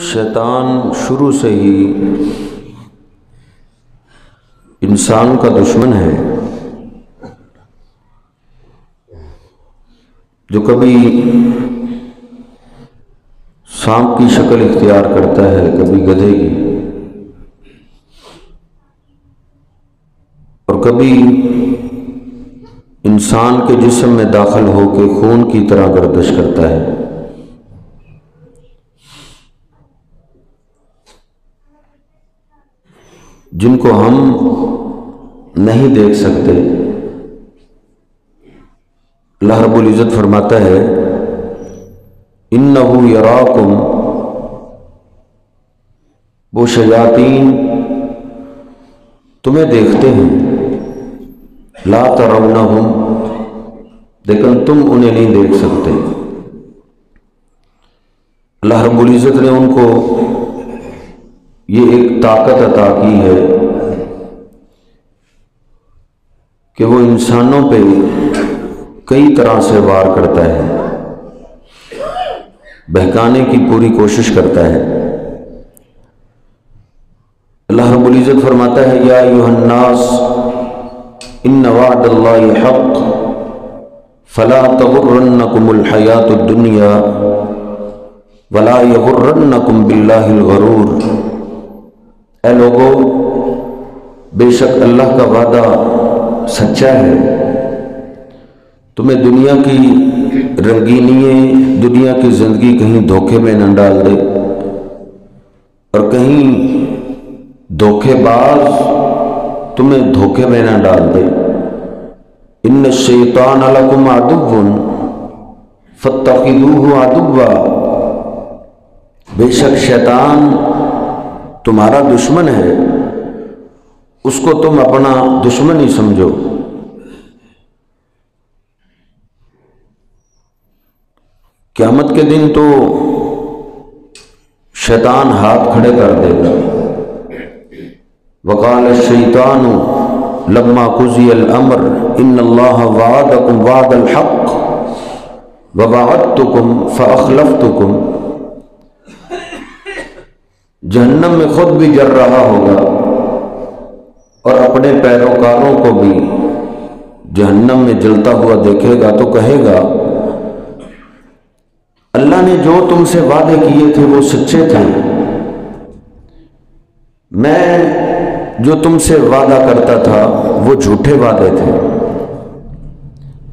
شیطان شروع سے ہی انسان کا دشمن ہے، جو کبھی سانپ کی شکل اختیار کرتا ہے، کبھی گدھے کی، اور کبھی انسان کے جسم میں داخل ہو کے خون کی طرح گردش کرتا ہے۔ جن کو ہم نہیں دیکھ سکتے، اللہ رب العزت فرماتا ہے اِنَّهُ يَرَاكُمْ، وہ شیاطین تمہیں دیکھتے ہیں، لا ترونہم، لیکن تم انہیں نہیں دیکھ سکتے۔ اللہ رب العزت نے ان کو یہ ایک طاقت عطا کی ہے کہ وہ انسانوں پہ کئی طرح سے وار کرتا ہے، بہکانے کی پوری کوشش کرتا ہے۔ اللہ رب العزت فرماتا ہے یا ایھا الناس ان وعد اللہ حق فلا تغرنکم الحیاۃ الدنیا ولا یغرنکم باللہ الغرور۔ اے لوگو، بے شک اللہ کا وعدہ سچا ہے، تمہیں دنیا کی رنگینییں، دنیا کی زندگی کہیں دھوکے میں نہ ڈال دے، اور کہیں دھوکے باز تمہیں دھوکے میں نہ ڈال دے۔ ان الشیطان لکم عدو فاتخذوہ عدوا، بے شک شیطان تمہارا دشمن ہے، اس کو تم اپنا دشمن ہی سمجھو۔ قیامت کے دن تو شیطان ہاتھ کھڑے کر دے گا۔ وقال الشیطان لما قضی الامر ان اللہ وعدکم وعد الحق ووعدتکم فاخلفتکم، جہنم میں خود بھی جل رہا ہوگا اور اپنے پیروکاروں کو بھی جہنم میں جلتا ہوا دیکھے گا تو کہے گا اللہ نے جو تم سے وعدے کیے تھے وہ سچے تھے، میں جو تم سے وعدہ کرتا تھا وہ جھوٹے وعدے تھے۔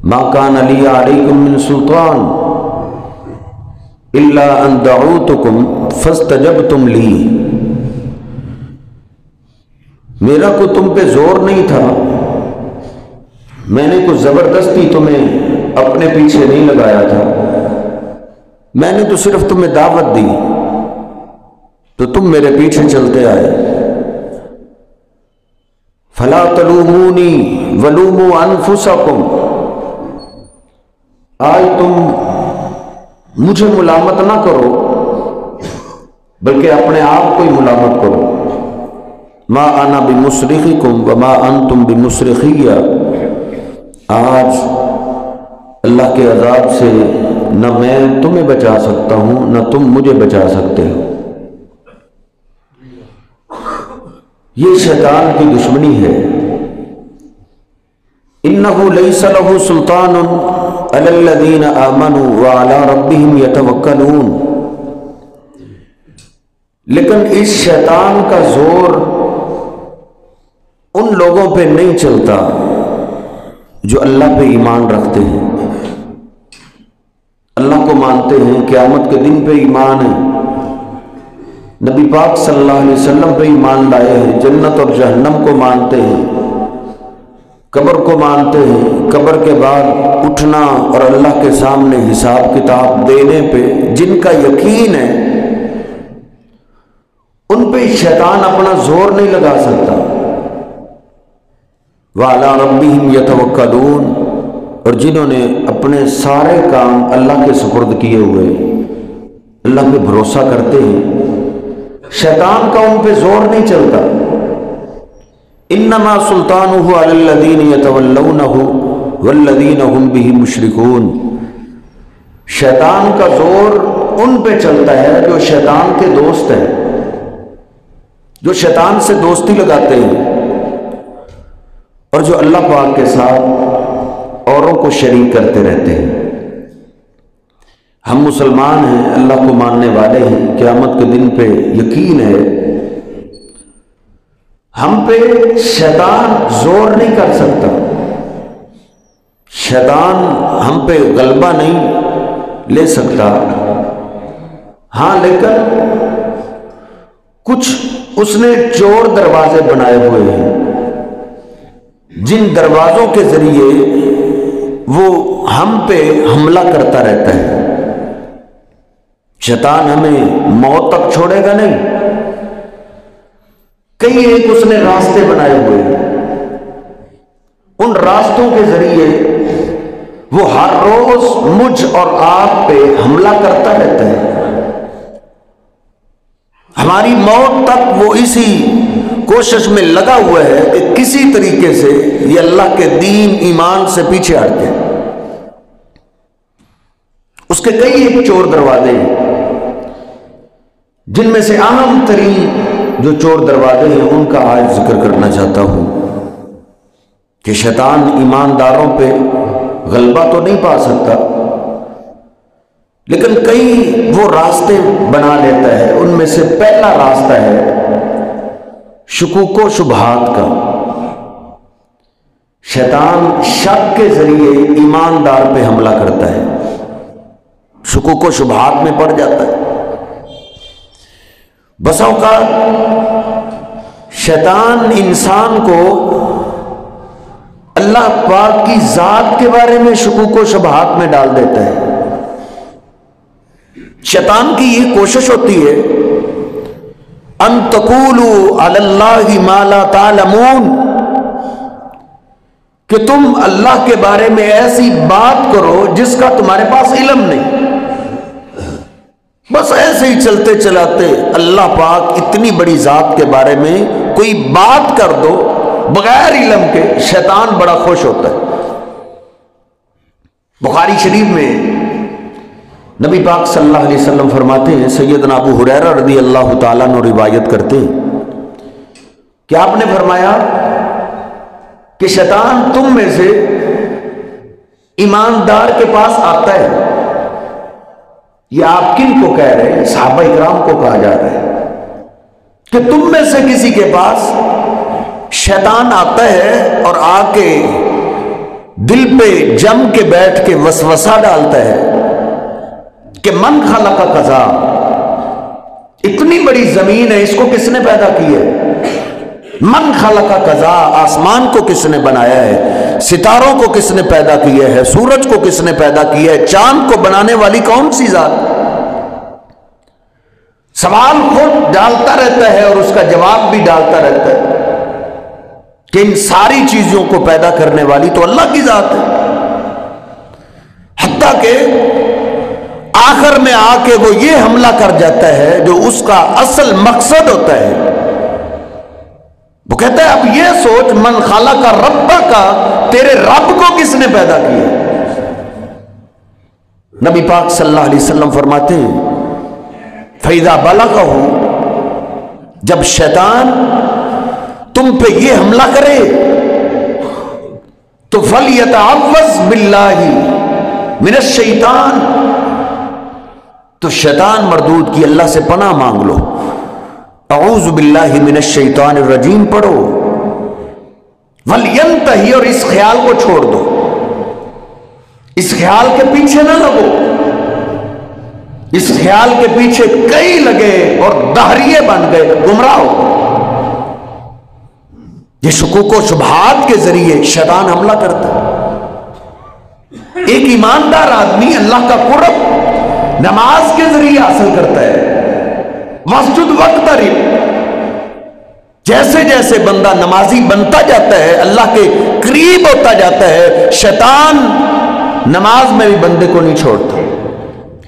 ما کان لی علیکم من سلطان الا ان دعوتکم فاستجبتم لی، میرا کوئی تم پہ زور نہیں تھا، میں نے کوئی زبردستی تمہیں اپنے پیچھے نہیں لگایا تھا، میں نے تو صرف تمہیں دعوت دی تو تم میرے پیچھے چلتے آئے۔ فلا تلومونی ولوموا انفسکم، آج تم مجھے ملامت نہ کرو بلکہ اپنے آپ کو ہی ملامت کرو۔ ما انا بمصرخکم وما انتم بمصرخی، آج اللہ کے عذاب سے نہ میں تمہیں بچا سکتا ہوں نہ تم مجھے بچا سکتے ہو۔ یہ شیطان کی دشمنی ہے۔ انہ لیس لہ سلطان علی الذین آمنوا وعلی ربہم یتوکلون، لیکن اس شیطان کا زور ان لوگوں پہ نہیں چلتا جو اللہ پہ ایمان رکھتے ہیں، اللہ کو مانتے ہیں، قیامت کے دن پہ ایمان ہے، نبی پاک صلی اللہ علیہ وسلم پہ ایمان لائے ہیں، جنت اور جہنم کو مانتے ہیں، قبر کو مانتے ہیں، قبر کے بعد اٹھنا اور اللہ کے سامنے حساب کتاب دینے پہ جن کا یقین ہے، ان پہ شیطان اپنا زور نہیں لگا سکتا۔ وَعَلَىٰ رَبِّهِمْ يَتَوَكَّلُونَ، اور جنہوں نے اپنے سارے کام اللہ کے سپرد کیے ہوئے اللہ پہ بھروسہ کرتے ہیں، شیطان کا ان پہ زور نہیں چلتا۔ انما سلطانہ علی الذین یتولونہ والذین ہم بہ مشرکون، شیطان کا زور ان پہ چلتا ہے جو شیطان کے دوست ہیں، جو شیطان سے دوستی لگاتے ہیں اور جو اللہ پاک کے ساتھ اوروں کو شریک کرتے رہتے ہیں۔ ہم مسلمان ہیں، اللہ کو ماننے والے ہیں، قیامت کے دن پہ یقین ہے، ہم پہ شیطان زور نہیں کر سکتا، شیطان ہم پہ غلبہ نہیں لے سکتا۔ ہاں لیکن کچھ اس نے چور دروازے بنائے ہوئے ہیں، جن دروازوں کے ذریعے وہ ہم پہ حملہ کرتا رہتا ہے۔ شیطان ہمیں موت تک چھوڑے گا نہیں، کئی ایک اس نے راستے بنائے ہوئے ہیں، ان راستوں کے ذریعے وہ ہر روز مجھ اور آپ پہ حملہ کرتا رہتا ہے۔ ہماری موت تک وہ اسی کوشش میں لگا ہوا ہے کہ کسی طریقے سے یہ اللہ کے دین ایمان سے پیچھے ہٹ جائے۔ اس کے کئی ایک چور دروازے ہیں، جن میں سے اہم ترین جو چور دروازے ہیں ان کا آج ذکر کرنا چاہتا ہوں کہ شیطان ایمانداروں پہ غلبہ تو نہیں پا سکتا، لیکن کئی وہ راستے بنا لیتا ہے۔ ان میں سے پہلا راستہ ہے شکوک و شبہات کا۔ شیطان شک کے ذریعے ایماندار پہ حملہ کرتا ہے، شکوک و شبہات میں پڑ جاتا ہے۔ بس اوقات شیطان انسان کو اللہ پاک کی ذات کے بارے میں شکوک و شبہات میں ڈال دیتا ہے۔ شیطان کی یہ کوشش ہوتی ہے ان تقولوا علی اللہ ما لا تعلمون، کہ تم اللہ کے بارے میں ایسی بات کرو جس کا تمہارے پاس علم نہیں۔ بس ایسے ہی چلتے چلاتے اللہ پاک اتنی بڑی ذات کے بارے میں کوئی بات کر دو بغیر علم کے، شیطان بڑا خوش ہوتا ہے۔ بخاری شریف میں نبی پاک صلی اللہ علیہ وسلم فرماتے ہیں، سیدنا ابو ہریرہ رضی اللہ تعالیٰ عنہ روایت کرتے ہیں کہ آپ نے فرمایا کہ شیطان تم میں سے ایماندار کے پاس آتا ہے۔ یہ آپ کن کو کہہ رہے ہیں؟ صحابہ اکرام کو کہا جا رہا ہے کہ تم میں سے کسی کے پاس شیطان آتا ہے اور آ کے دل پہ جم کے بیٹھ کے وسوسہ ڈالتا ہے کہ من خلق کذا، اتنی بڑی زمین ہے، اس کو کس نے پیدا کی ہے؟ من خلق کذا، آسمان کو کس نے بنایا ہے؟ ستاروں کو کس نے پیدا کیا ہے؟ سورج کو کس نے پیدا کیا ہے؟ چاند کو بنانے والی کون سی ذات؟ سوال خود ڈالتا رہتا ہے اور اس کا جواب بھی ڈالتا رہتا ہے کہ ان ساری چیزوں کو پیدا کرنے والی تو اللہ کی ذات ہے۔ حتیٰ کہ آخر میں آ کے وہ یہ حملہ کر جاتا ہے جو اس کا اصل مقصد ہوتا ہے۔ وہ کہتا ہے اب یہ سوچ، من خلق ربک کا، تیرے رب کو کس نے پیدا کیا؟ نبی پاک صلی اللہ علیہ وسلم فرماتے ہیں فَإِذَا بَلَغَهُ، جب شیطان تم پہ یہ حملہ کرے تو فَلْيَتَعَوَّذْ بِاللَّهِ مِنَ الشَّيْطَانِ، تو شیطان مردود کی اللہ سے پناہ مانگ لو، اعوذ باللہ من الشیطان الرجیم پڑھو، وَلْيَنْتَهِ، اور اس خیال کو چھوڑ دو، اس خیال کے پیچھے نہ لگو۔ اس خیال کے پیچھے کئی لگے اور دہریے بن گئے، گمراہ ہو۔ یہ شکوک و شبہات کے ذریعے شیطان حملہ کرتا ہے۔ ایک ایماندار آدمی اللہ کا قرب نماز کے ذریعے حاصل کرتا ہے۔ مسجد وقترب، جیسے جیسے بندہ نمازی بنتا جاتا ہے، اللہ کے قریب ہوتا جاتا ہے، شیطان نماز میں بھی بندے کو نہیں چھوڑتا،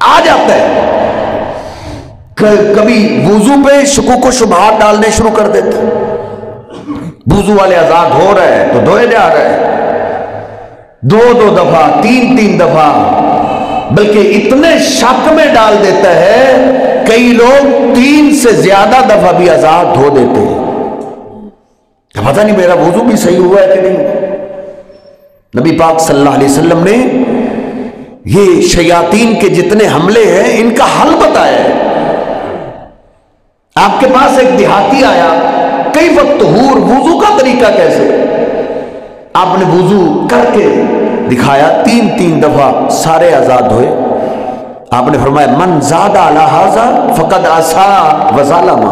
آ جاتا ہے۔ کبھی وضو پہ شکوک و شبہات ڈالنے شروع کر دیتا ہے، وضو والے آزاد ہو رہا ہے تو دھوئے جا رہا ہے، دو دفعہ، تین دفعہ بلکہ اتنے شک میں ڈال دیتا ہے کئی لوگ 3 سے زیادہ دفعہ بھی آزاد دھو دیتے ہیں، پتہ نہیں میرا وضو بھی صحیح ہوا ہے کہ نہیں۔ نبی پاک صلی اللہ علیہ وسلم نے یہ شیاطین کے جتنے حملے ہیں ان کا حل بتایا ہے۔ آپ کے پاس ایک دیہاتی آیا، کئی وقت طہور، وضو کا طریقہ کیسے؟ آپ نے وضو کر کے دکھایا، 3 دفعہ سارے آزاد ہوئے۔ آپ نے فرمایا من زاد علی ھذا فقد عصا وظلم،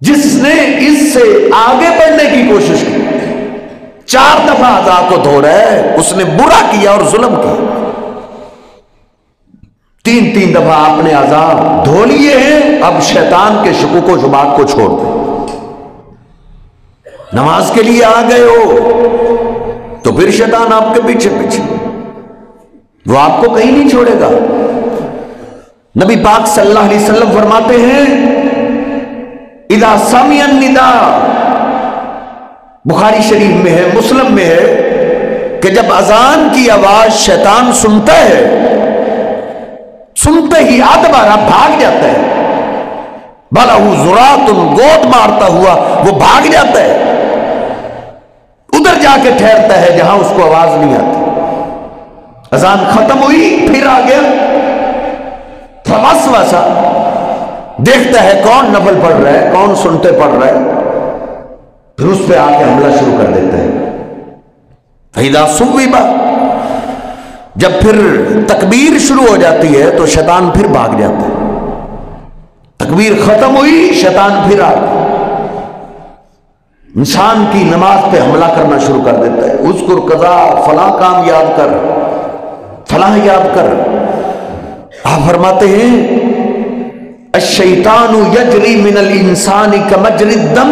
جس نے اس سے آگے بڑھنے کی کوشش کی، 4 دفعہ اعضاء کو دھو رہا ہے، اس نے برا کیا اور ظلم کیا۔ 3 دفعہ آپ نے اعضاء دھو لیے ہیں، اب شیطان کے شکوک و شبہات کو چھوڑ دیں۔ نماز کے لیے آ گئے ہو تو پھر شیطان آپ کے پیچھے پیچھے، وہ آپ کو کہیں نہیں چھوڑے گا۔ نبی پاک صلی اللہ علیہ وسلم فرماتے ہیں اذا سمع النداء، بخاری شریف میں ہے، مسلم میں ہے کہ جب اذان کی آواز شیطان سنتا ہے، سنتے ہی ادبارہ بھاگ جاتا ہے، بلہو ذرات، گود مارتا ہوا وہ بھاگ جاتا ہے، ادھر جا کے ٹھہرتا ہے جہاں اس کو آواز نہیں آتی۔ اذان ختم ہوئی پھر آ گیا، فوسوسہ، دیکھتا ہے کون نفل پڑھ رہا ہے، کون سنتے پڑھ رہا ہے، پھر اس پہ آ کے حملہ شروع کر دیتا ہے۔ فَإِذَا صُوِّبَ، جب پھر تکبیر شروع ہو جاتی ہے تو شیطان پھر بھاگ جاتا ہے، تکبیر ختم ہوئی شیطان پھر آ گیا، انسان کی نماز پہ حملہ کرنا شروع کر دیتا ہے۔ اذکر قضا، فلاں کام یاد کر، فلاں یاد کر۔ آپ فرماتے ہیں الشیطان یجری من الانسان کمجری الدم،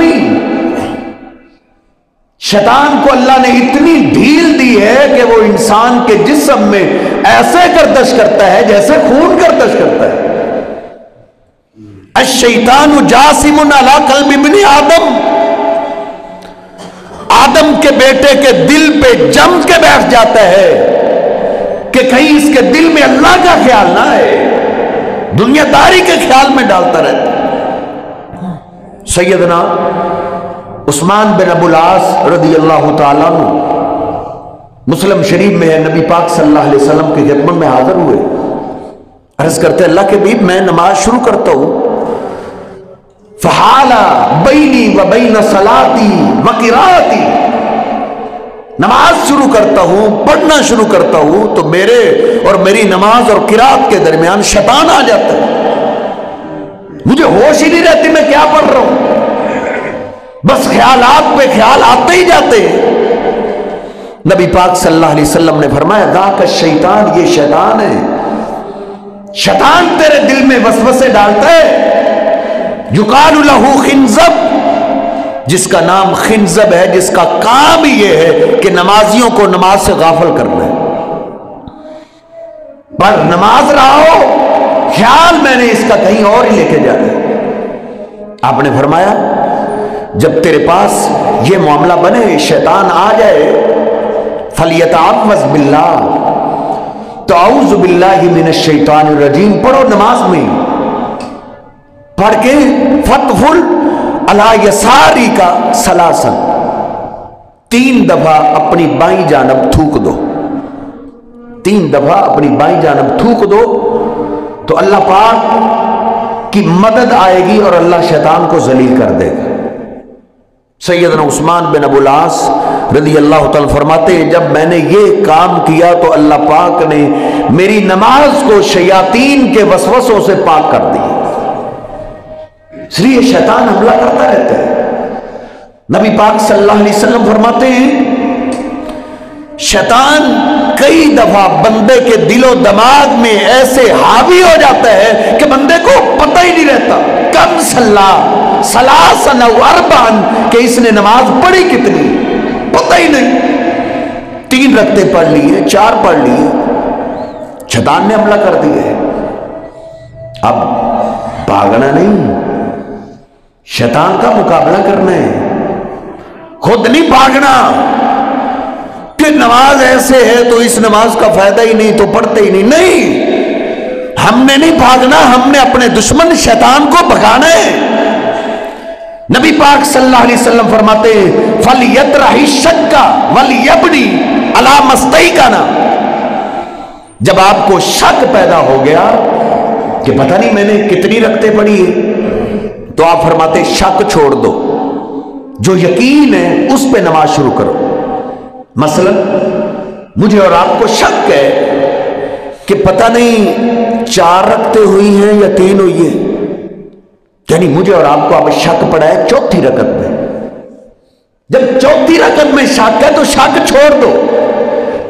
شیطان کو اللہ نے اتنی ڈھیل دی ہے کہ وہ انسان کے جسم میں ایسے گردش کرتا ہے جیسے خون گردش کرتا ہے۔ الشیطان جاسم علی قلب ابن آدم، آدم کے بیٹے کے دل پہ جم کے بیٹھ جاتا ہے کہ کہیں اس کے دل میں اللہ کا خیال نہ ہے، دنیا داری کے خیال میں ڈالتا رہتا ہے۔ سیدنا عثمان بن ابو العاص رضی اللہ تعالیٰ عنہ، مسلم شریف میں ہے، نبی پاک صلی اللہ علیہ وسلم کی خدمت میں حاضر ہوئے، عرض کرتے اللہ کے حبیب میں نماز شروع کرتا ہوں، فحال بینی و بین صلاتی و قراءتی، نماز شروع کرتا ہوں، پڑھنا شروع کرتا ہوں تو میرے اور میری نماز اور قراءت کے درمیان شیطان آ جاتا ہے، مجھے ہوش ہی نہیں رہتی میں کیا پڑھ رہا ہوں، بس خیالات پہ خیال آتے ہی جاتے ہیں۔ نبی پاک صلی اللہ علیہ وسلم نے فرمایا ذاک الشیطان، یہ شیطان ہے، شیطان تیرے دل میں وسوسے ڈالتا ہے، یقال لہ خنزب، جس کا نام خنزب ہے، جس کا کام یہ ہے کہ نمازیوں کو نماز سے غافل کرنا ہے، پر نماز رہا ہو خیال میں نے اس کا کہیں اور ہی لے کے جانا ہے۔ آپ نے فرمایا جب تیرے پاس یہ معاملہ بنے، شیطان آ جائے، فَلْيَتَعَوَّذْ بِاللَّهِ، تو اعوذ باللہ من الشیطان الرجیم پڑھو نماز میں، پڑھ کے فَتْفُلْ عَلَى يَسَارِ کا سلاسل، 3 دفعہ اپنی بائیں جانب تھوک دو، 3 دفعہ اپنی بائیں جانب تھوک دو تو اللہ پاک کی مدد آئے گی اور اللہ شیطان کو ذلیل کر دے گا۔ سیدنا عثمان بن ابو العاص رضی اللہ تعالیٰ فرماتے ہیں جب میں نے یہ کام کیا تو اللہ پاک نے میری نماز کو شیاطین کے وسوسوں سے پاک کر دی، اس لیے شیطان حملہ کرتا رہتا ہے۔ نبی پاک صلی اللہ علیہ وسلم فرماتے ہیں شیطان کئی دفعہ بندے کے دل و دماغ میں ایسے حاوی ہو جاتا ہے کہ بندے کو پتہ ہی نہیں رہتا کم صلی ثلاثا و اربعا، کہ اس نے نماز پڑھی کتنی، پتہ ہی نہیں، 3 رکعتیں پڑھ لی ہے، 4 پڑھ لی ہے، شیطان نے حملہ کر دیا ہے۔ اب بھاگنا نہیں، شیطان کا مقابلہ کرنا ہے، خود نہیں بھاگنا، کہ نماز ایسے ہے تو اس نماز کا فائدہ ہی نہیں، تو پڑھتے ہی نہیں. نہیں، ہم نے نہیں بھاگنا، ہم نے اپنے دشمن شیطان کو بھگانا ہے. نبی پاک صلی اللہ علیہ وسلم فرماتے ہیں فَلْيَطْرَحِ الشَّكَّ وَلْيَبْنِ عَلَى مَا اسْتَيْقَنَ. جب آپ کو شک پیدا ہو گیا کہ پتہ نہیں میں نے کتنی رکعتیں پڑھی ہیں، تو آپ فرماتے شک چھوڑ دو، جو یقین ہے اس پہ نماز شروع کرو. مثلا مجھے اور آپ کو شک ہے کہ پتہ نہیں 4 رکعتیں ہوئی ہیں یا 3 ہوئی ہیں، یعنی مجھے اور آپ کو اب شک پڑا ہے 4تھی رکعت میں. جب 4تھی رکعت میں شک ہے تو شک چھوڑ دو.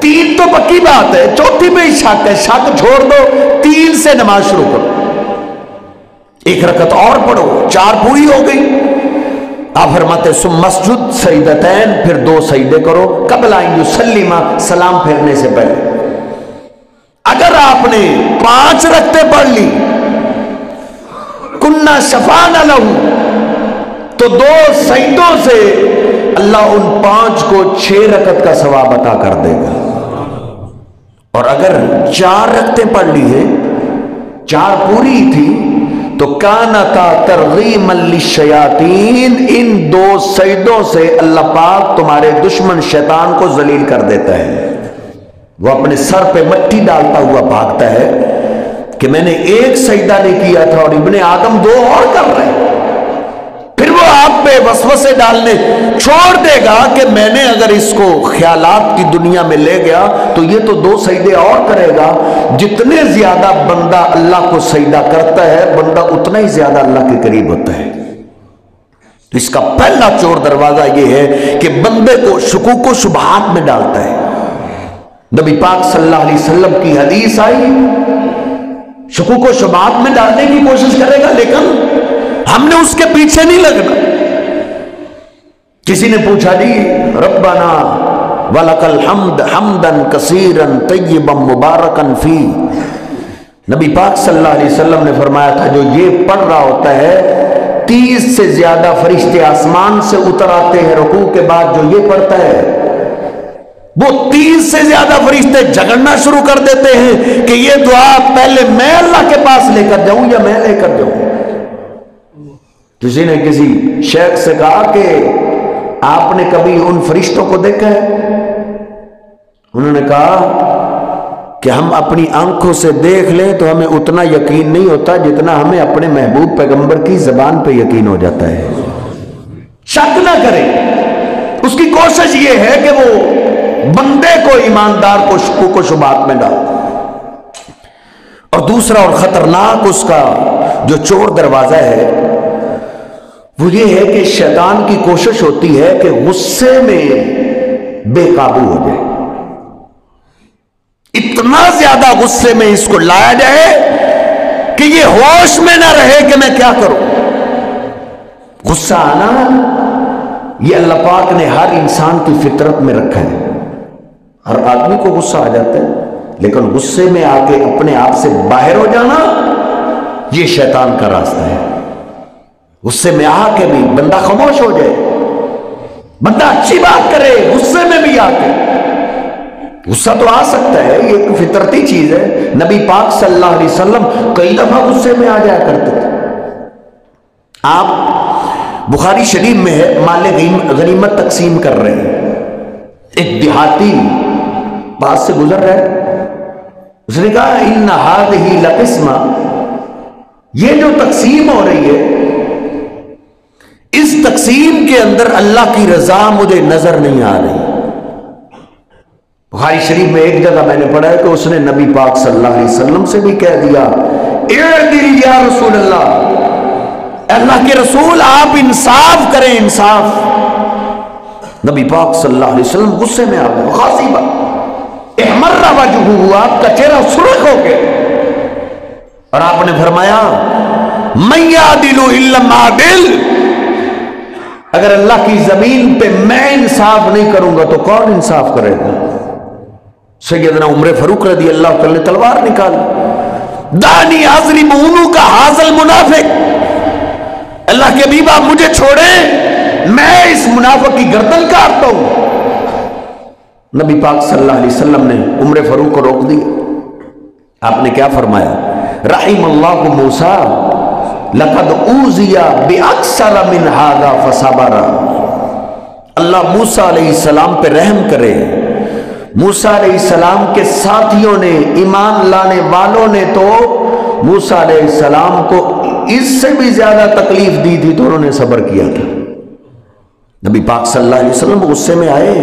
3 تو پکی بات ہے، 4تھی میں ہی شک ہے، شک چھوڑ دو، 3 سے نماز شروع کرو. 1 رکعت اور پڑھو، 4 پوری ہو گئی. آپ فرماتے ثم مسجد سجدتین، پھر 2 سجدے کرو قبل ان یسلم، سلام پھیرنے سے پہلے. اگر آپ نے 5 رکعتیں پڑھ لی کنہ شفعنا لہ، تو 2 سجدوں سے اللہ ان 5 کو 6 رکعت کا ثواب عطا کر دے گا. اور اگر 4 رکعتیں پڑھ لی ہیں، 4 پوری تھی، تو کانتا ترغیما للشیاطین، ان 2 سجدوں سے اللہ پاک تمہارے دشمن شیطان کو ذلیل کر دیتا ہے. وہ اپنے سر پہ مٹی ڈالتا ہوا بھاگتا ہے کہ میں نے 1 سجدہ نہیں کیا تھا اور ابن آدم 2 اور کر رہے ہیں. پھر وہ آپ پہ وسوسے ڈالنے چھوڑ دے گا کہ میں نے اگر اس کو خیالات کی دنیا میں لے گیا تو یہ تو 2 سجدے اور کرے گا. جتنے زیادہ بندہ اللہ کو سجدہ کرتا ہے، بندہ اتنا ہی زیادہ اللہ کے قریب ہوتا ہے. تو اس کا پہلا چور دروازہ یہ ہے کہ بندے کو شکوک و شبہات میں ڈالتا ہے. نبی پاک صلی اللہ علیہ وسلم کی حدیث آئی، شکوک و شبہات میں ڈالنے کی کوشش کرے گا، لیکن ہم نے اس کے پیچھے نہیں لگنا. کسی نے پوچھا جی ربنا وَلَكَ الْحَمْدُ حَمْدًا كَثِيرًا طَيِّبًا مُبَارَكًا فِيهِ. نبی پاک صلی اللہ علیہ وسلم نے فرمایا تھا جو یہ پڑھ رہا ہوتا ہے 30 سے زیادہ فرشتے آسمان سے اتر آتے ہیں رکوع کے بعد. جو یہ پڑھتا ہے وہ 30 سے زیادہ فرشتے جھگڑنا شروع کر دیتے ہیں کہ یہ دعا پہلے میں اللہ کے پاس لے کر جاؤں یا میں لے کر جاؤں. کسی نے کسی شیخ سے کہا کہ آپ نے کبھی ان فرشتوں کو دیکھا ہے؟ انہوں نے کہا کہ ہم اپنی آنکھوں سے دیکھ لیں تو ہمیں اتنا یقین نہیں ہوتا جتنا ہمیں اپنے محبوب پیغمبر کی زبان پہ یقین ہو جاتا ہے. شک نہ کریں. اس کی کوشش یہ ہے کہ وہ بندے کو، ایماندار کو شکوک و شبہات میں ڈال. اور دوسرا اور خطرناک اس کا جو چور دروازہ ہے وہ یہ ہے کہ شیطان کی کوشش ہوتی ہے کہ غصے میں بے قابو ہو جائے. اتنا زیادہ غصے میں اس کو لایا جائے کہ یہ ہوش میں نہ رہے کہ میں کیا کروں. غصہ آنا یہ اللہ پاک نے ہر انسان کی فطرت میں رکھا ہے. ہر آدمی کو غصہ آ جاتا ہے، لیکن غصے میں آ کے اپنے آپ سے باہر ہو جانا یہ شیطان کا راستہ ہے. غصے میں آ کے بھی بندہ خاموش ہو جائے، بندہ اچھی بات کرے غصے میں بھی آ کے. غصہ تو آ سکتا ہے، یہ ایک فطرتی چیز ہے. نبی پاک صلی اللہ علیہ وسلم کئی دفعہ غصے میں آ جایا کرتے تھے. آپ بخاری شریف میں ہے مال غنیمت تقسیم کر رہے ہیں، ایک دیہاتی پاس سے گزر رہا ہے. اس نے کہا ان هذه لقسمہ، یہ جو تقسیم ہو رہی ہے اس تقسیم کے اندر اللہ کی رضا مجھے نظر نہیں آ رہی. بخاری شریف میں ایک جگہ میں نے پڑھا ہے کہ اس نے نبی پاک صلی اللہ علیہ وسلم سے بھی کہہ دیا اعدل یا رسول اللہ کے رسول آپ انصاف کریں، انصاف. نبی پاک صلی اللہ علیہ وسلم غصے میں آ گئے. خاصی بات احمر وجہہ، آپ کا چہرہ سرخ ہو گیا اور آپ نے فرمایا من یعدل الا عادل، اگر اللہ کی زمین پہ میں انصاف نہیں کروں گا تو کون انصاف کرے گا. سیدنا عمر فاروق رضی اللہ عنہ نے تلوار نکال، دانی اضرب عنق ھذا المنافق، اللہ کے حبیب آپ مجھے چھوڑیں، میں اس منافق کی گردن کاٹتا ہوں. نبی پاک صلی اللہ علیہ وسلم نے عمر فاروق کو روک دیا. آپ نے کیا فرمایا؟ رحم اللہ موسیٰ لقد اوذی باکثر من ھذا فصبر. اللہ موسیٰ علیہ السلام پہ رحم کرے. موسیٰ علیہ السلام کے ساتھیوں نے، ایمان لانے والوں نے تو موسیٰ علیہ السلام کو اس سے بھی زیادہ تکلیف دی تھی تو انہوں نے صبر کیا تھا. نبی پاک صلی اللہ علیہ وسلم غصے میں آئے.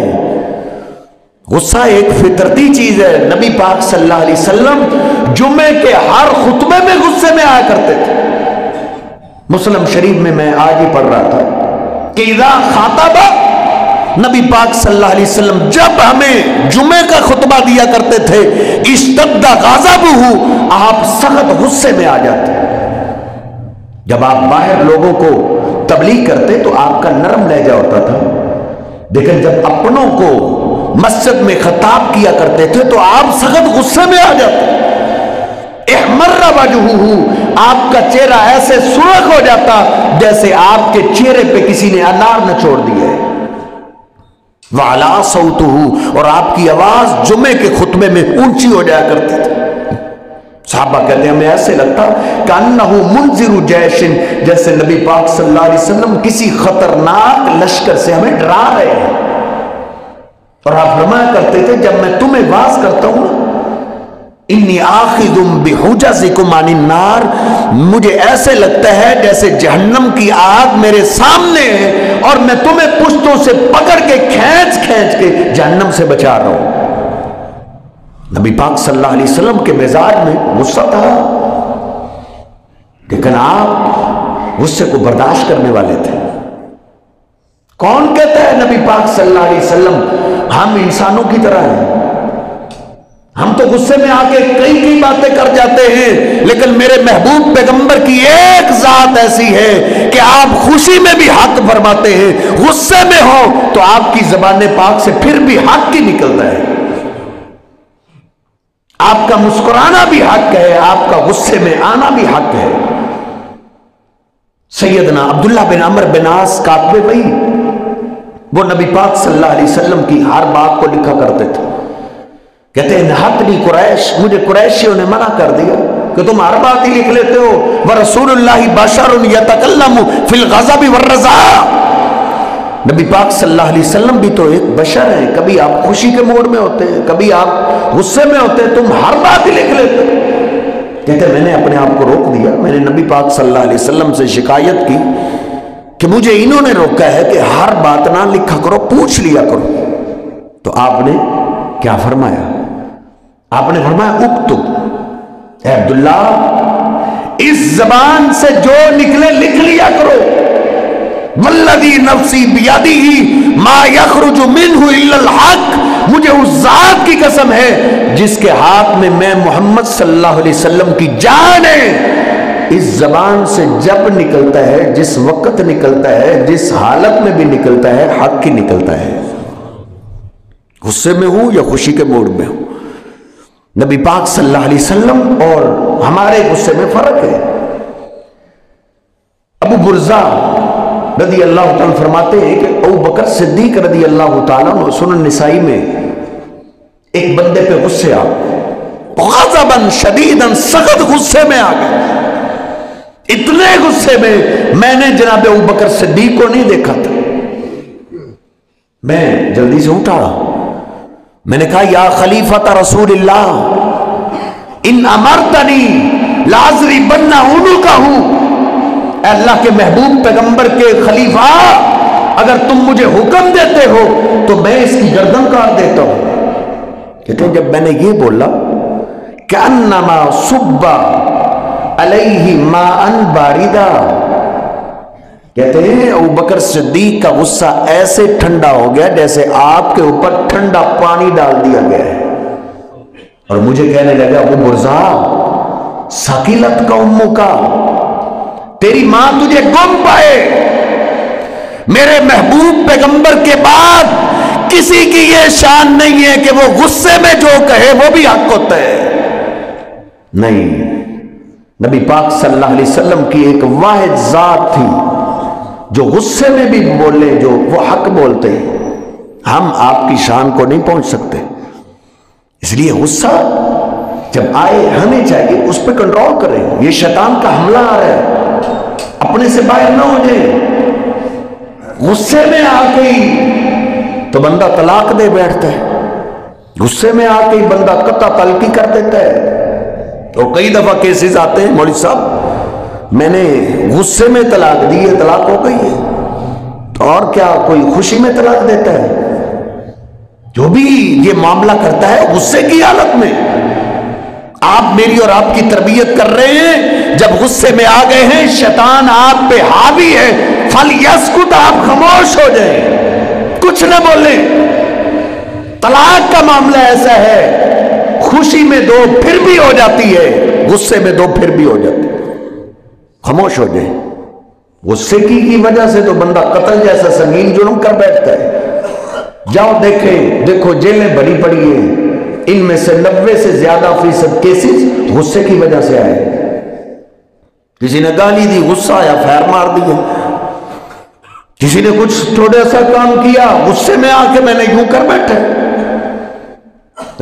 غصہ ایک فطرتی چیز ہے. نبی پاک صلی اللہ علیہ وسلم جمعے کے ہر خطبے میں غصے میں آیا کرتے تھے. مسلم شریف میں میں آج ہی پڑھ رہا تھا کہ اذا خاطب، نبی پاک صلی اللہ علیہ وسلم جب ہمیں جمعے کا خطبہ دیا کرتے تھے، اشتد غضبہ، آپ سخت غصے میں آ جاتے. جب آپ باہر لوگوں کو تبلیغ کرتے تو آپ کا نرم لہجہ ہوتا تھا، لیکن جب اپنوں کو مسجد میں خطاب کیا کرتے تھے تو آپ سخت غصے میں آ جاتے. احمر وجہہ، آپ کا چہرہ ایسے سرخ ہو جاتا جیسے آپ کے چہرے پہ کسی نے انار نہ چھوڑ دیا ہے. وعلا صوتہ، اور آپ کی آواز جمعے کے خطبے میں اونچی ہو جایا کرتی تھی. صحابہ کہتے ہیں ہمیں ایسے لگتا کأنہ منذر جیش، جیسے نبی پاک صلی اللہ علیہ وسلم کسی خطرناک لشکر سے ہمیں ڈرا رہے ہیں. اور آپ فرمایا کرتے تھے جب میں تمہیں واز کرتا ہوں انی آخذ بحجزکم عن النار، مجھے ایسے لگتا ہے جیسے جہنم کی آگ میرے سامنے ہے اور میں تمہیں پشتوں سے پکڑ کے کھینچ کے جہنم سے بچا رہا ہوں. نبی پاک صلی اللہ علیہ وسلم کے مزاج میں غصہ تھا، لیکن آپ غصے کو برداشت کرنے والے تھے. کون کہتا ہے نبی پاک صلی اللہ علیہ وسلم ہم انسانوں کی طرح ہیں؟ ہم تو غصے میں آ کے کئی باتیں کر جاتے ہیں، لیکن میرے محبوب پیغمبر کی ایک ذات ایسی ہے کہ آپ خوشی میں بھی حق فرماتے ہیں، غصے میں ہو تو آپ کی زبان پاک سے پھر بھی حق ہی نکلتا ہے. آپ کا مسکرانا بھی حق ہے، آپ کا غصے میں آنا بھی حق ہے. سیدنا عبداللہ بن عمر بن عاص کاتب بھائی، وہ نبی پاک صلی اللہ علیہ وسلم کی ہر بات کو لکھا کرتے تھے. کہتے ہیں نہتنی قریش، مجھے قریشیوں نے منع کر دیا کہ تم ہر بات ہی لکھ لیتے ہو. ورسول اللہ بشر یتکلم فی الغضب والرضا، نبی پاک صلی اللہ علیہ وسلم بھی تو ایک بشر ہیں. کبھی آپ خوشی کے موڈ میں ہوتے ہیں، کبھی آپ غصے میں ہوتے ہیں، تم ہر بات ہی لکھ لیتے. کہتے ہیں میں نے اپنے آپ کو روک دیا. میں نے نبی پاک صلی اللہ علیہ وسلم سے شکایت کی کہ مجھے انہوں نے روکا ہے کہ ہر بات نہ لکھا کرو، پوچھ لیا کرو. تو آپ نے کیا فرمایا؟ آپ نے فرمایا اکتب، اے عبداللہ اس زبان سے جو نکلے لکھ لیا کرو. والذی نفسی بیدہ ما یخرج منہ الا الحق، مجھے اس ذات کی قسم ہے جس کے ہاتھ میں محمد صلی اللہ علیہ وسلم کی جان ہے، اس زبان سے جب نکلتا ہے، جس وقت نکلتا ہے، جس حالت میں بھی نکلتا ہے، حق ہی نکلتا ہے. غصے میں ہوں یا خوشی کے موڈ میں ہوں. نبی پاک صلی اللہ علیہ وسلم اور ہمارے غصے میں فرق ہے. ابو برزہ رضی اللہ تعالیٰ فرماتے ہیں کہ ابو بکر صدیق رضی اللہ تعالیٰ سنن نسائی میں ایک بندے پہ غصے آ گئے، غضباً شدیداً، سخت غصے میں آ گئے. اتنے غصے میں نے جناب ابو بکر صدیق کو نہیں دیکھا تھا. میں جلدی سے اٹھا، میں نے کہا یا خلیفۃ رسول اللہ ان امرتنی لاضربن عنقہ، اے اللہ کے محبوب پیغمبر کے خلیفہ اگر تم مجھے حکم دیتے ہو تو میں اس کی گردن کاٹ دیتا ہوں. کہتے ہیں جب میں نے یہ بولا کأنما صب علیہ ماء باردہ، کہتے ہیں ابو بکر صدیق کا غصہ ایسے ٹھنڈا ہو گیا جیسے آپ کے اوپر ٹھنڈا پانی ڈال دیا گیا ہے. اور مجھے کہنے لگا ابو برزہ ثقلت کا امو کا، تیری ماں تجھے گم پائے. میرے محبوب پیغمبر کے بعد کسی کی یہ شان نہیں ہے کہ وہ غصے میں جو کہے وہ بھی حق ہوتا ہے. نہیں، نبی پاک صلی اللہ علیہ وسلم کی ایک واحد ذات تھی جو غصے میں بھی بولے جو وہ حق بولتے ہیں. ہم آپ کی شان کو نہیں پہنچ سکتے. اس لیے غصہ جب آئے ہمیں چاہیے اس پہ کنٹرول کریں. یہ شیطان کا حملہ آ رہا ہے, اپنے سے باہر نہ ہو جائیں. غصے میں آ کے تو بندہ طلاق دے بیٹھتا ہے, غصے میں آ کے بندہ قطع طلقی کر دیتا ہے. اور کئی دفعہ کیسز آتے ہیں, مولوی صاحب میں نے غصے میں طلاق دی ہے, طلاق ہو گئی ہے. اور کیا کوئی خوشی میں طلاق دیتا ہے؟ جو بھی یہ معاملہ کرتا ہے غصے کی حالت میں. آپ میری اور آپ کی تربیت کر رہے ہیں, جب غصے میں آ گئے ہیں, شیطان آپ پہ حاوی ہے, فَلْيَسْكُتْ, آپ خاموش ہو جائیں, کچھ نہ بولیں. طلاق کا معاملہ ایسا ہے, خوشی میں دو پھر بھی ہو جاتی ہے, غصے میں دو پھر بھی ہو جاتی ہے. خاموش ہو جائیں. غصے کی وجہ سے تو بندہ قتل جیسا سنگین جرم کر بیٹھتا ہے. جاؤ دیکھو جیلیں بڑی پڑی ہیں, ان میں سے 90 سے زیادہ فیصد کیسز غصے کی وجہ سے آئے. کسی نے گالی دی, غصہ آیا, فیر مار دیا. کسی نے کچھ تھوڑا سا کام کیا, غصے میں آ کے میں نے یوں کر بیٹھا.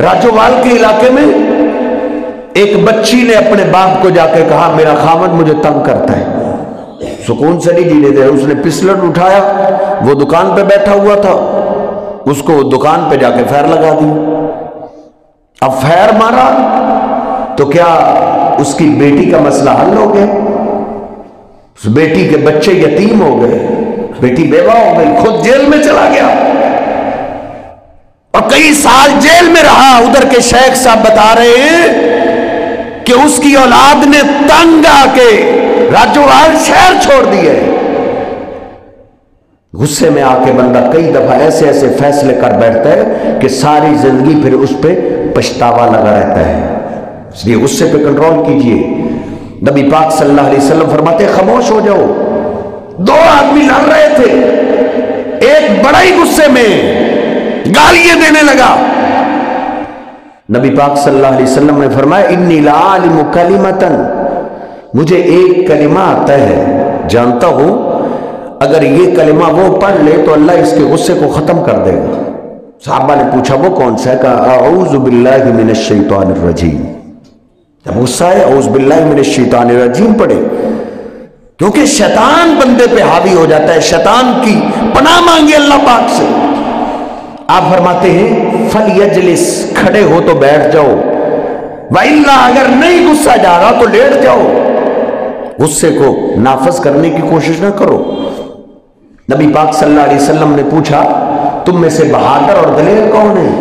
راجووال کے علاقے میں ایک بچی نے اپنے باپ کو جا کے کہا میرا خاوند مجھے تنگ کرتا ہے. سکون سے نہیں جینے دے. اس نے پسلٹ اٹھایا, وہ دکان پہ بیٹھا ہوا تھا, اس کو دکان پہ جا کے فیر لگا دی. اب فیر مارا تو کیا اس کی بیٹی کا مسئلہ حل ہو گیا؟ اس بیٹی کے بچے یتیم ہو گئے, بیٹی بیوہ ہو گئی, خود جیل میں چلا گیا اور کئی سال جیل میں رہا. ادھر کے شیخ صاحب بتا رہے ہیں کہ اس کی اولاد نے تنگ آ کے راجووال شہر چھوڑ دیے. غصے میں آ کے بندہ کئی دفعہ ایسے ایسے فیصلے کر بیٹھتا ہے کہ ساری زندگی پھر اس پہ پچھتاوا لگا رہتا ہے. اس لیے غصے پہ کنٹرول کیجئے. نبی پاک صلی اللہ علیہ وسلم فرماتے خاموش ہو جاؤ. 2 آدمی لڑ رہے تھے, ایک بڑا ہی غصے میں گالیاں دینے لگا. نبی پاک صلی اللہ علیہ وسلم نے فرمایا انی لعالم کلمۃ, مجھے ایک کلمہ آتا ہے, جانتا ہوں اگر یہ کلمہ وہ پڑھ لے تو اللہ اس کے غصے کو ختم کر دے گا. صحابہ نے پوچھا وہ کون سا ہے؟ کہا اعوذ باللہ من الشیطان الرجیم. جب غصہ ہے اعوذ باللہ من الشیطان الرجیم پڑھے, کیونکہ شیطان بندے پہ حاوی ہو جاتا ہے. شیطان کی پناہ مانگے اللہ پاک سے. آپ فرماتے ہیں فَلْيَجْلِسْ, کھڑے ہو تو بیٹھ جاؤ, وَإِلَّا, اگر نہیں غصہ جا رہا تو لیٹ جاؤ. غصے کو نافذ کرنے کی کوشش نہ کرو. نبی پاک صلی اللہ علیہ وسلم نے پوچھا تم میں سے بہادر اور دلیر کون ہے؟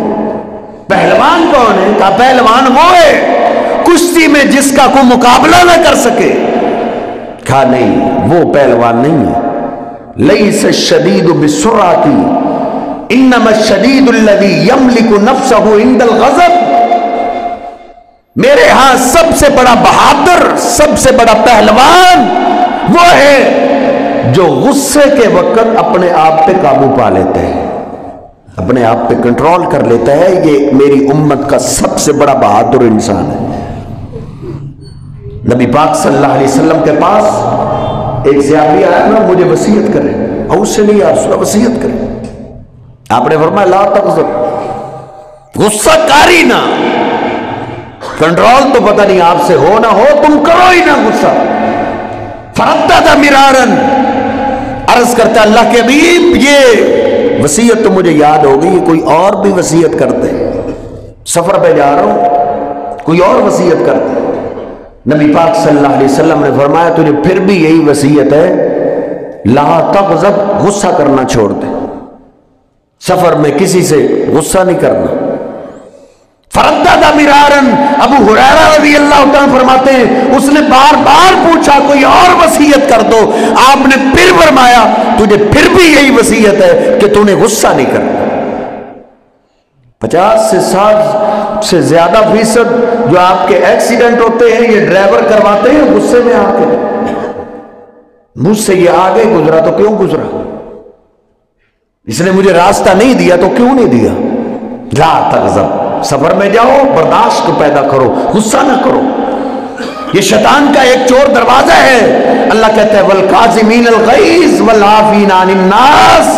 پہلوان کون ہے؟ کہا پہلوان وہ ہے کشتی میں جس کا کوئی مقابلہ نہ کر سکے. کہا نہیں, وہ پہلوان نہیں ہے. لَيْسَ الشَّدِيدُ بِالسُّرْعَةِ انما الشدید الذی یملک نفسہ عند الغضب. میرے ہاں سب سے بڑا بہادر, سب سے بڑا پہلوان وہ ہے جو غصے کے وقت اپنے آپ پہ قابو پا لیتا ہے, اپنے آپ پہ کنٹرول کر لیتا ہے. یہ میری امت کا سب سے بڑا بہادر انسان ہے. نبی پاک صلی اللہ علیہ وسلم کے پاس ایک صحابی آیا نا, مجھے وصیت کرے, اور اس سے نہیں یا رسول اللہ وصیت کرے. آپ نے فرمایا لا تغضب, غصہ کاری نہ. کنٹرول تو پتہ نہیں آپ سے ہو نہ ہو, تم کرو ہی نہ غصہ. فردد مرارا, عرض کرتا اللہ کے حبیب یہ وصیت تو مجھے یاد ہو گئی, کوئی اور بھی وصیت کرتے, سفر پہ جا رہا ہوں کوئی اور وصیت کرتے. نبی پاک صلی اللہ علیہ وسلم نے فرمایا تجھے پھر بھی یہی وصیت ہے, لا تغضب, غصہ کرنا چھوڑ دے, سفر میں کسی سے غصہ نہیں کرنا. فردد مرارن, ابو ہریرہ رضی اللہ عنہ فرماتے ہیں اس نے بار بار پوچھا کوئی اور وصیت کر دو. آپ نے پھر فرمایا تجھے پھر بھی یہی وصیت ہے کہ تو نے غصہ نہیں کرنا. 50 سے 60 سے زیادہ فیصد جو آپ کے ایکسیڈنٹ ہوتے ہیں یہ ڈرائیور کرواتے ہیں غصے میں آ کے. مجھ سے یہ آگے گزرا تو کیوں گزرا, اس نے مجھے راستہ نہیں دیا تو کیوں نہیں دیا. لا تغضب, سفر میں جاؤ برداشت کو پیدا کرو, غصہ نہ کرو. یہ شیطان کا ایک چور دروازہ ہے. اللہ کہتا ہے والکاظمین الغیظ والعافین عن الناس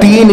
3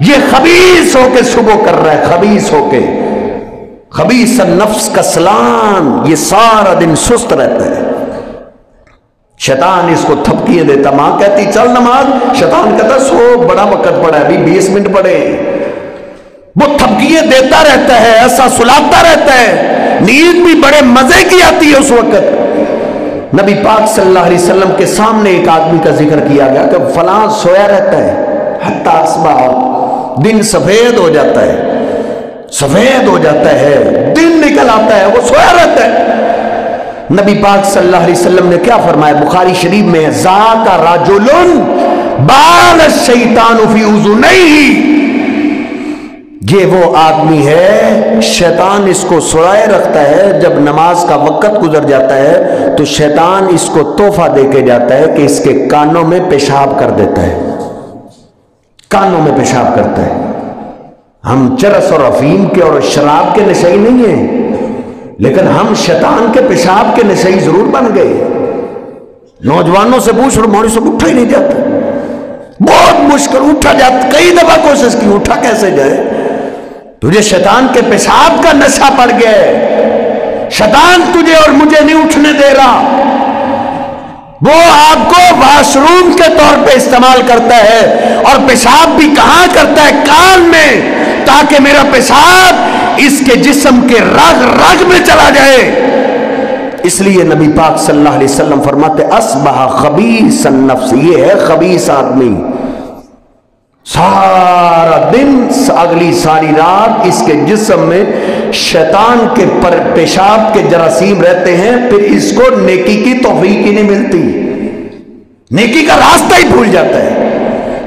یہ خبیث ہو کے صبح کر رہا ہے، خبیث ہو کے، خبیث النفس کسلان، یہ سارا دن سست رہتا ہے۔ شیطان اس کو تھپکیاں دیتا، ماں کہتی چل نماز، شیطان کہتا سو بڑا وقت پڑا ہے، ابھی 20 منٹ پڑے۔ وہ تھپکیاں دیتا رہتا ہے، ایسا سلاتا رہتا ہے، نیند بھی بڑے مزے کی آتی ہے اس وقت۔ نبی پاک صلی اللہ علیہ وسلم کے سامنے ایک آدمی کا ذکر کیا گیا کہ فلاں سویا رہتا ہے حتی اصبح، دن سفید ہو جاتا ہے، سفید ہو جاتا ہے، دن نکل آتا ہے، وہ سویا رہتا ہے۔ نبی پاک صلی اللہ علیہ وسلم نے کیا فرمایا؟ بخاری شریف میں ہے، ذاک رجل بال الشیطان فی اذنیہ، یہ وہ آدمی ہے شیطان اس کو سوائے رکھتا ہے، جب نماز کا وقت گزر جاتا ہے تو شیطان اس کو تحفہ دے کے جاتا ہے کہ اس کے کانوں میں پیشاب کر دیتا ہے، کانوں میں پیشاب کرتا ہے۔ ہم چرس اور افیم کے اور شراب کے نشئی نہیں ہیں، لیکن ہم شیطان کے پیشاب کے نشئی ضرور بن گئے۔ نوجوانوں سے پوچھ رہا، مولوی صاحب اٹھا ہی نہیں جاتا، بہت مشکل اٹھا جاتا، کئی دفعہ کوشش کی اٹھا کیسے جائے؟ تجھے شیطان کے پیشاب کا نشہ پڑ گیا ہے، شیطان تجھے اور مجھے نہیں اٹھنے دے رہا۔ وہ آپ کو واش روم کے طور پہ استعمال کرتا ہے، اور پیشاب بھی کہاں کرتا ہے؟ کان میں، تاکہ میرا پیشاب اس کے جسم کے رگ رگ میں چلا جائے۔ اس لیے نبی پاک صلی اللہ علیہ وسلم فرماتے اصبح خبیث النفس، یہ ہے خبیث آدمی، سارا دن اگلی ساری رات اس کے جسم میں شیطان کے پیشاب کے جراثیم رہتے ہیں، پھر اس کو نیکی کی توفیق ہی نہیں ملتی، نیکی کا راستہ ہی بھول جاتا ہے۔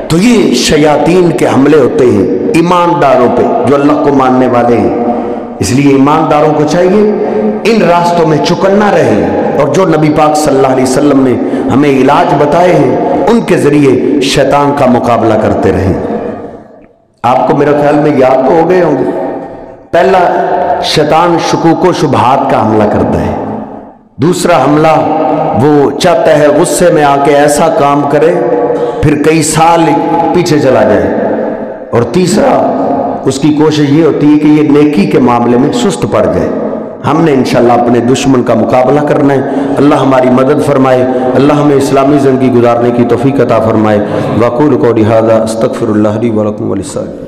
تو یہ شیاطین کے حملے ہوتے ہیں ایمانداروں پہ جو اللہ کو ماننے والے ہیں۔ اس لیے ایمانداروں کو چاہیے ان راستوں میں چکنا رہے، اور جو نبی پاک صلی اللہ علیہ وسلم نے ہمیں علاج بتائے ہیں ان کے ذریعے شیطان کا مقابلہ کرتے رہیں۔ آپ کو میرا خیال میں یاد تو ہو گئے ہوں گے، پہلا شیطان شکوک و شبہات کا حملہ کرتا ہے، دوسرا حملہ وہ چاہتا ہے غصے میں آ کے ایسا کام کرے پھر کئی سال پیچھے چلا جائے، اور تیسرا اس کی کوشش یہ ہوتی ہے کہ یہ نیکی کے معاملے میں سست پڑ جائے۔ ہم نے انشاءاللہ اپنے دشمن کا مقابلہ کرنا ہے۔ اللہ ہماری مدد فرمائے، اللہ ہمیں اسلامی زندگی گزارنے کی توفیق عطا فرمائے۔ وَأَقُولُ قَوْلِي هَذَا أَسْتَغْفِرُ اللَّهَ لِي وَلَكُمْ وَلِلسَّائِلِينَ۔